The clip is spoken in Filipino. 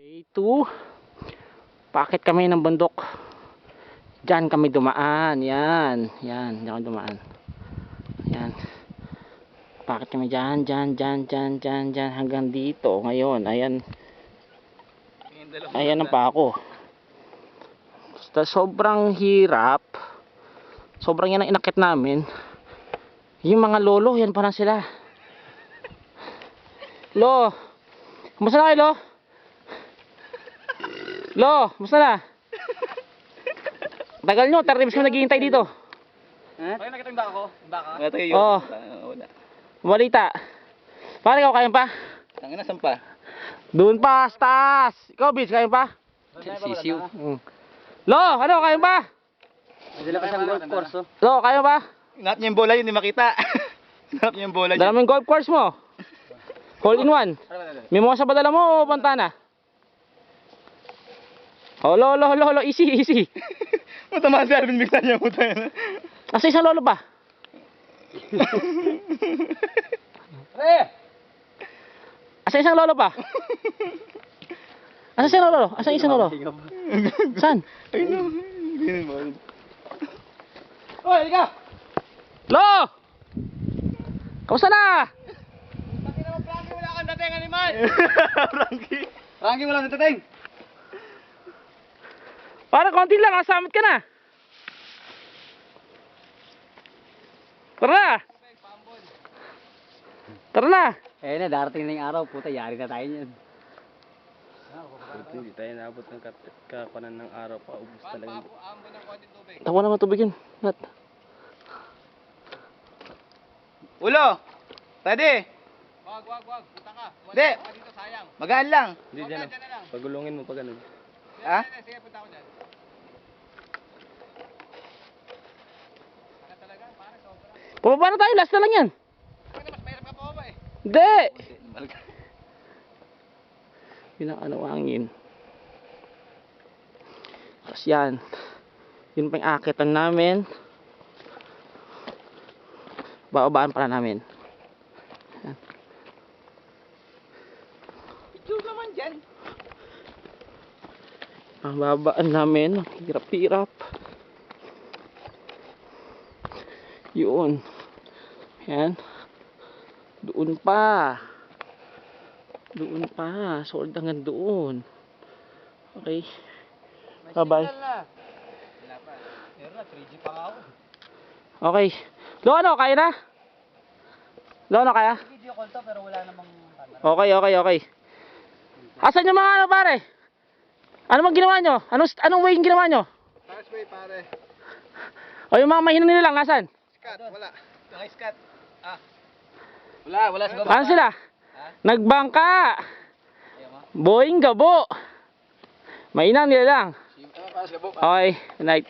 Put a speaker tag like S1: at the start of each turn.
S1: Day 2. Paakit kami ng bundok. Diyan kami dumaan. Yan. Yan. Diyan kami dumaan. Yan. Paakit kami dyan. Dyan. Hanggang dito. Ngayon. Ayan. Ayan ang pako. Sobrang hirap. Sobrang yan ang inakit namin. Yung mga lolo. Yan pa na sila. Lo. Kumusta na kayo, Lo? Lo, musta na? Tagal nyo, 30 minutes kami naghihintay dito.
S2: Okay, nakita yung baka ko? Baka?
S1: Oo.
S2: Wala.
S1: Balita. Pare, ikaw kaya pa?
S2: Ang ina, saan pa?
S1: Doon pa, sa taas. Ikaw, Bitch, kaya pa?
S2: Sisiw.
S1: Lo, ano, kaya pa?
S2: Dala pa siyang golf course, oh.
S1: Lo, kaya pa?
S2: Hinap niya yung bola, yun, hindi makita. Hinap niya yung bola.
S1: Dala mo yung golf course mo. Hole in one. Mimosa ba dala mo o Pantana? Oh, lo, easy.
S2: Matama si Alvin, bigla niya mo tayo.
S1: Asa isang lolo pa?
S2: Pre!
S1: Asa isang lolo pa? Asa isang lolo? Asa isang lolo? Saan?
S2: Ayun na. Ganun mo. Oy, halika!
S1: Lo! Kamusta na?
S2: Pati naman, Frankie, wala kang dating animal! Frankie, wala kang dating!
S1: Parang konti lang, kasamit ka na. Tara na. Tara na.
S2: Eh na, darating na yung araw, puta, yari na tayo niyan.
S3: Hindi tayo naabot ng kapanan ng araw pa. Ubus talaga.
S1: Tawa naman tubig yun. Nat.
S2: Ulo! Ready?
S3: Wag. Punta ka.
S2: Hindi!
S3: Dito sayang.
S2: Magaan lang.
S3: Hindi dyan. Pagulungin mo pa ganun.
S2: Ha?
S3: Sige, punta ko dyan. Saka talaga, pare, sobra.
S1: Pababa na tayo. Last na lang yan.
S3: Bakit mas mahirap ka pa ba eh?
S1: Hindi. Ano angin. Tapos yan. Yun pa yung akitan namin. Babaan pala namin. Yan.
S2: Picture naman dyan.
S1: Ang babaan namin. Hirap-hirap. Yun. Yan. Doon pa. Sold hanggang doon. Okay. Bye-bye.
S2: Wala pa. Meron na, 3G pa nga ako.
S1: Okay. Lo, ano? Kaya na? Lo, ano kaya?
S2: Video call to, pero wala namang camera.
S1: Okay. Asan yung mga ano, pare? Ano bang ginawa nyo? Anong way yung ginawa nyo?
S2: Fast way, pare.
S1: O yung mga mahinang nila lang, nasan?
S2: Scat, wala. Yung scat. Ah. Wala sa baba.
S1: Ano sila? Nagbangka. Boing gabo. Mainang nila lang.
S2: Para sa baba.
S1: Okay, good night.